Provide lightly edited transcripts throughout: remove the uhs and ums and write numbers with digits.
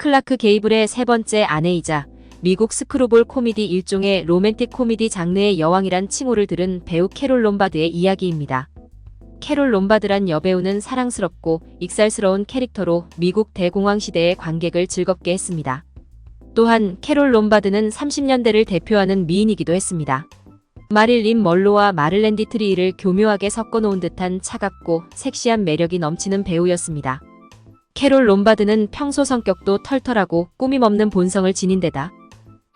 클라크 게이블의 세 번째 아내이자 미국 스크루볼 코미디 일종의 로맨틱 코미디 장르의 여왕이란 칭호를 들은 배우 캐롤 롬바드의 이야기입니다. 캐롤 롬바드란 여배우는 사랑스럽고 익살스러운 캐릭터로 미국 대공황 시대의 관객을 즐겁게 했습니다. 또한 캐롤 롬바드는 30년대를 대표하는 미인이기도 했습니다. 마릴린 먼로와 마를렌 디트리히를 교묘하게 섞어놓은 듯한 차갑고 섹시한 매력이 넘치는 배우였습니다. 캐롤 롬바드는 평소 성격도 털털하고 꾸밈 없는 본성을 지닌 데다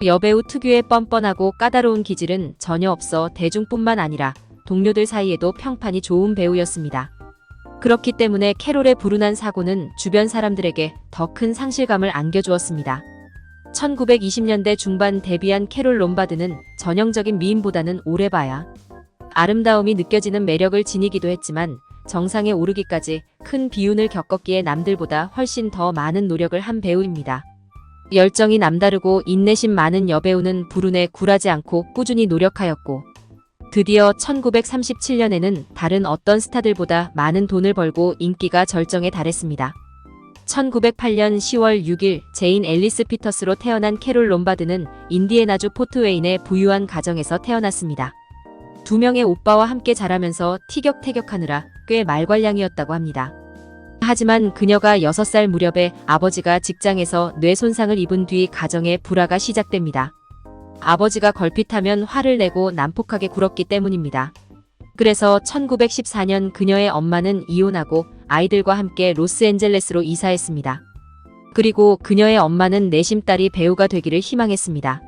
여배우 특유의 뻔뻔하고 까다로운 기질은 전혀 없어 대중뿐만 아니라 동료들 사이에도 평판이 좋은 배우였습니다. 그렇기 때문에 캐롤의 불운한 사고는 주변 사람들에게 더 큰 상실감을 안겨주었습니다. 1920년대 중반 데뷔한 캐롤 롬바드는 전형적인 미인보다는 오래 봐야 아름다움이 느껴지는 매력을 지니기도 했지만 정상에 오르기까지 큰 비운을 겪었기에 남들보다 훨씬 더 많은 노력을 한 배우입니다. 열정이 남다르고 인내심 많은 여배우는 불운에 굴하지 않고 꾸준히 노력하였고 드디어 1937년에는 다른 어떤 스타들보다 많은 돈을 벌고 인기가 절정에 달했습니다. 1908년 10월 6일 제인 앨리스 피터스로 태어난 캐롤 롬바드는 인디애나주 포트웨인의 부유한 가정에서 태어났습니다. 두 명의 오빠와 함께 자라면서 티격태격하느라 꽤 말괄량이었다고 합니다. 하지만 그녀가 6살 무렵에 아버지가 직장에서 뇌 손상을 입은 뒤 가정의 불화가 시작됩니다. 아버지가 걸핏하면 화를 내고 난폭하게 굴었기 때문입니다. 그래서 1914년 그녀의 엄마는 이혼하고 아이들과 함께 로스앤젤레스로 이사했습니다. 그리고 그녀의 엄마는 내심 딸이 배우가 되기를 희망했습니다.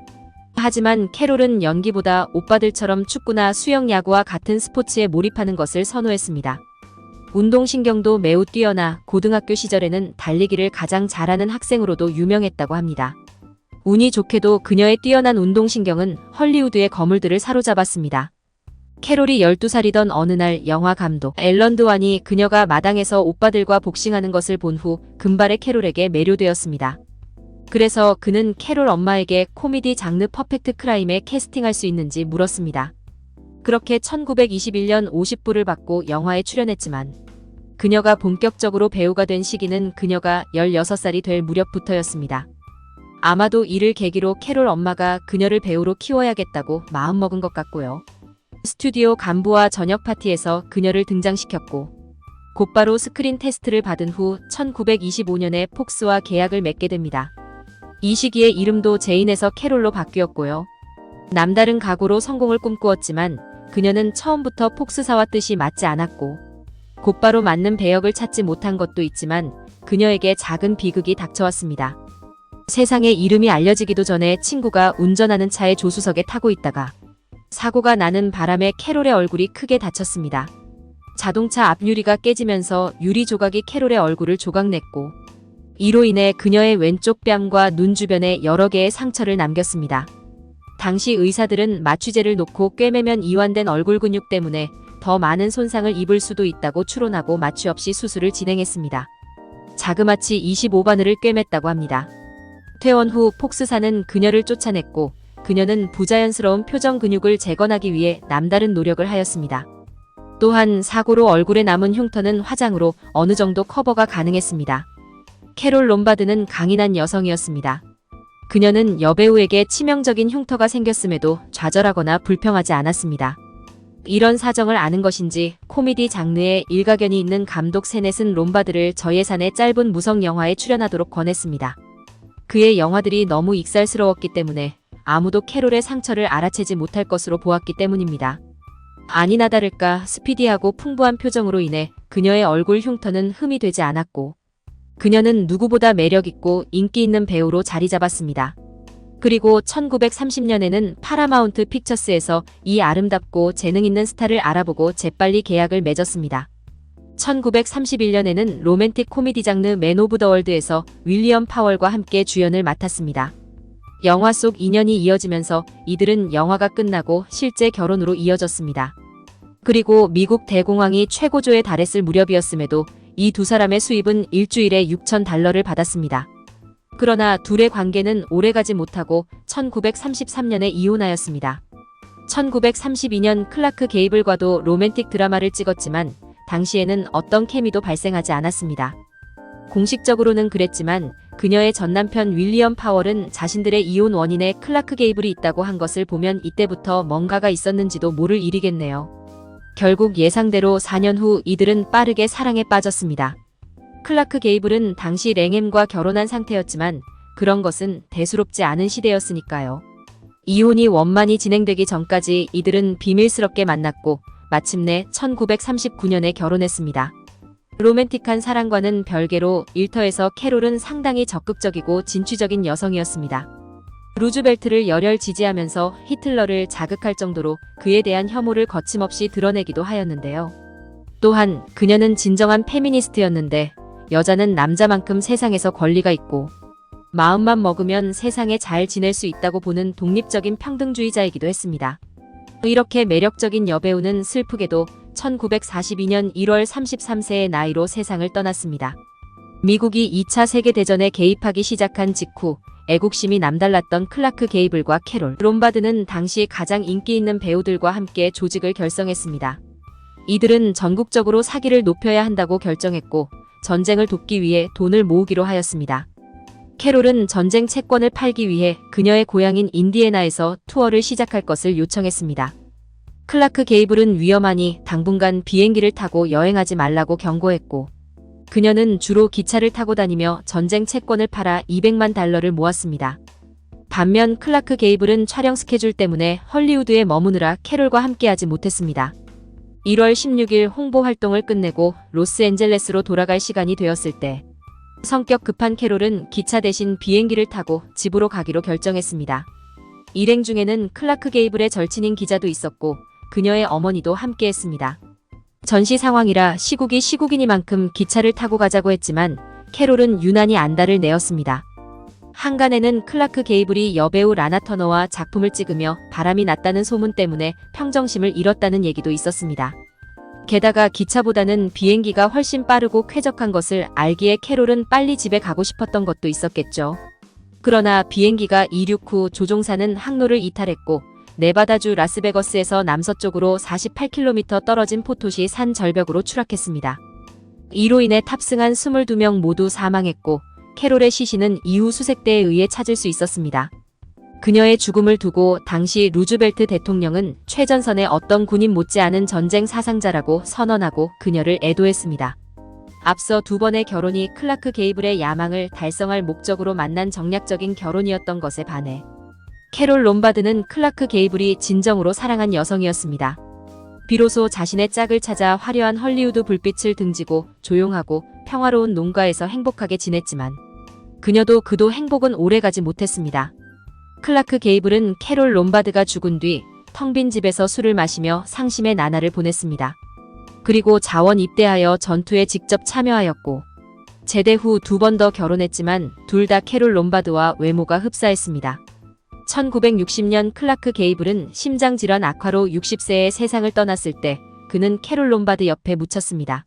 하지만 캐롤은 연기보다 오빠들처럼 축구나 수영, 야구와 같은 스포츠에 몰입하는 것을 선호했습니다. 운동신경도 매우 뛰어나 고등학교 시절에는 달리기를 가장 잘하는 학생으로도 유명했다고 합니다. 운이 좋게도 그녀의 뛰어난 운동신경은 헐리우드의 거물들을 사로잡았습니다. 캐롤이 12살이던 어느 날 영화 감독 앨런 드완이 그녀가 마당에서 오빠들과 복싱하는 것을 본 후 금발의 캐롤에게 매료되었습니다. 그래서 그는 캐롤 엄마에게 코미디 장르 퍼펙트 크라임에 캐스팅할 수 있는지 물었습니다. 그렇게 1921년 50불을 받고 영화에 출연했지만 그녀가 본격적으로 배우가 된 시기는 그녀가 16살이 될 무렵부터였습니다. 아마도 이를 계기로 캐롤 엄마가 그녀를 배우로 키워야겠다고 마음먹은 것 같고요. 스튜디오 간부와 저녁 파티에서 그녀를 등장시켰고 곧바로 스크린 테스트를 받은 후 1925년에 폭스와 계약을 맺게 됩니다. 이 시기에 이름도 제인에서 캐롤로 바뀌었고요. 남다른 각오로 성공을 꿈꾸었지만 그녀는 처음부터 폭스사와 뜻이 맞지 않았고 곧바로 맞는 배역을 찾지 못한 것도 있지만 그녀에게 작은 비극이 닥쳐왔습니다. 세상에 이름이 알려지기도 전에 친구가 운전하는 차의 조수석에 타고 있다가 사고가 나는 바람에 캐롤의 얼굴이 크게 다쳤습니다. 자동차 앞유리가 깨지면서 유리 조각이 캐롤의 얼굴을 조각냈고 이로 인해 그녀의 왼쪽 뺨과 눈 주변에 여러 개의 상처를 남겼습니다. 당시 의사들은 마취제를 놓고 꿰매면 이완된 얼굴 근육 때문에 더 많은 손상을 입을 수도 있다고 추론하고 마취 없이 수술을 진행했습니다. 자그마치 25바늘을 꿰맸다고 합니다. 퇴원 후 폭스사는 그녀를 쫓아냈고 그녀는 부자연스러운 표정 근육을 재건하기 위해 남다른 노력을 하였습니다. 또한 사고로 얼굴에 남은 흉터는 화장으로 어느 정도 커버가 가능했습니다. 캐롤 롬바드는 강인한 여성이었습니다. 그녀는 여배우에게 치명적인 흉터가 생겼음에도 좌절하거나 불평하지 않았습니다. 이런 사정을 아는 것인지 코미디 장르에 일가견이 있는 감독 세넷은 롬바드를 저예산의 짧은 무성 영화에 출연하도록 권했습니다. 그의 영화들이 너무 익살스러웠기 때문에 아무도 캐롤의 상처를 알아채지 못할 것으로 보았기 때문입니다. 아니나 다를까 스피디하고 풍부한 표정으로 인해 그녀의 얼굴 흉터는 흠이 되지 않았고 그녀는 누구보다 매력있고 인기 있는 배우로 자리 잡았습니다. 그리고 1930년에는 파라마운트 픽처스에서 이 아름답고 재능 있는 스타를 알아보고 재빨리 계약을 맺었습니다. 1931년에는 로맨틱 코미디 장르 맨 오브 더 월드에서 윌리엄 파월과 함께 주연을 맡았습니다. 영화 속 인연이 이어지면서 이들은 영화가 끝나고 실제 결혼으로 이어졌습니다. 그리고 미국 대공황이 최고조에 달했을 무렵이었음에도 이 두 사람의 수입은 일주일에 $6,000를 받았습니다. 그러나 둘의 관계는 오래가지 못하고 1933년에 이혼하였습니다. 1932년 클라크 게이블과도 로맨틱 드라마를 찍었지만 당시에는 어떤 케미도 발생하지 않았습니다. 공식적으로는 그랬지만 그녀의 전남편 윌리엄 파월은 자신들의 이혼 원인에 클라크 게이블이 있다고 한 것을 보면 이때부터 뭔가가 있었는지도 모를 일이겠네요. 결국 예상대로 4년 후 이들은 빠르게 사랑에 빠졌습니다. 클라크 게이블은 당시 랭햄과 결혼한 상태였지만 그런 것은 대수롭지 않은 시대였으니까요. 이혼이 원만히 진행되기 전까지 이들은 비밀스럽게 만났고 마침내 1939년에 결혼했습니다. 로맨틱한 사랑과는 별개로 일터에서 캐롤은 상당히 적극적이고 진취적인 여성이었습니다. 루즈벨트를 열혈 지지하면서 히틀러를 자극할 정도로 그에 대한 혐오를 거침없이 드러내기도 하였는데요. 또한 그녀는 진정한 페미니스트였는데 여자는 남자만큼 세상에서 권리가 있고 마음만 먹으면 세상에 잘 지낼 수 있다고 보는 독립적인 평등주의자이기도 했습니다. 이렇게 매력적인 여배우는 슬프게도 1942년 1월 33세의 나이로 세상을 떠났습니다. 미국이 2차 세계대전에 개입하기 시작한 직후 애국심이 남달랐던 클라크 게이블과 캐롤 롬바드는 당시 가장 인기 있는 배우들과 함께 조직을 결성했습니다. 이들은 전국적으로 사기를 높여야 한다고 결정했고 전쟁을 돕기 위해 돈을 모으기로 하였습니다. 캐롤은 전쟁 채권을 팔기 위해 그녀의 고향인 인디애나에서 투어를 시작할 것을 요청했습니다. 클라크 게이블은 위험하니 당분간 비행기를 타고 여행하지 말라고 경고했고 그녀는 주로 기차를 타고 다니며 전쟁 채권을 팔아 200만 달러를 모았습니다. 반면 클라크 게이블은 촬영 스케줄 때문에 헐리우드에 머무느라 캐롤과 함께하지 못했습니다. 1월 16일 홍보 활동을 끝내고 로스앤젤레스로 돌아갈 시간이 되었을 때 성격 급한 캐롤은 기차 대신 비행기를 타고 집으로 가기로 결정했습니다. 일행 중에는 클라크 게이블의 절친인 기자도 있었고 그녀의 어머니도 함께했습니다. 전시 상황이라 시국이 시국이니만큼 기차를 타고 가자고 했지만 캐롤은 유난히 안달을 내었습니다. 한간에는 클라크 게이블이 여배우 라나 터너와 작품을 찍으며 바람이 났다는 소문 때문에 평정심을 잃었다는 얘기도 있었습니다. 게다가 기차보다는 비행기가 훨씬 빠르고 쾌적한 것을 알기에 캐롤은 빨리 집에 가고 싶었던 것도 있었겠죠. 그러나 비행기가 이륙 후 조종사는 항로를 이탈했고 네바다주 라스베거스에서 남서쪽으로 48km 떨어진 포토시 산 절벽으로 추락했습니다. 이로 인해 탑승한 22명 모두 사망했고 캐롤의 시신은 이후 수색대에 의해 찾을 수 있었습니다. 그녀의 죽음을 두고 당시 루즈벨트 대통령은 최전선의 어떤 군인 못지않은 전쟁 사상자라고 선언하고 그녀를 애도했습니다. 앞서 두 번의 결혼이 클라크 게이블의 야망을 달성할 목적으로 만난 정략적인 결혼이었던 것에 반해 캐롤 롬바드는 클라크 게이블이 진정으로 사랑한 여성이었습니다. 비로소 자신의 짝을 찾아 화려한 헐리우드 불빛을 등지고 조용하고 평화로운 농가에서 행복하게 지냈지만 그녀도 그도 행복은 오래가지 못했습니다. 클라크 게이블은 캐롤 롬바드가 죽은 뒤 텅 빈 집에서 술을 마시며 상심의 나날을 보냈습니다. 그리고 자원 입대하여 전투에 직접 참여하였고 제대 후 두 번 더 결혼했지만 둘 다 캐롤 롬바드와 외모가 흡사했습니다. 1960년 클라크 게이블은 심장질환 악화로 60세에 세상을 떠났을 때 그는 캐롤 롬바드 옆에 묻혔습니다.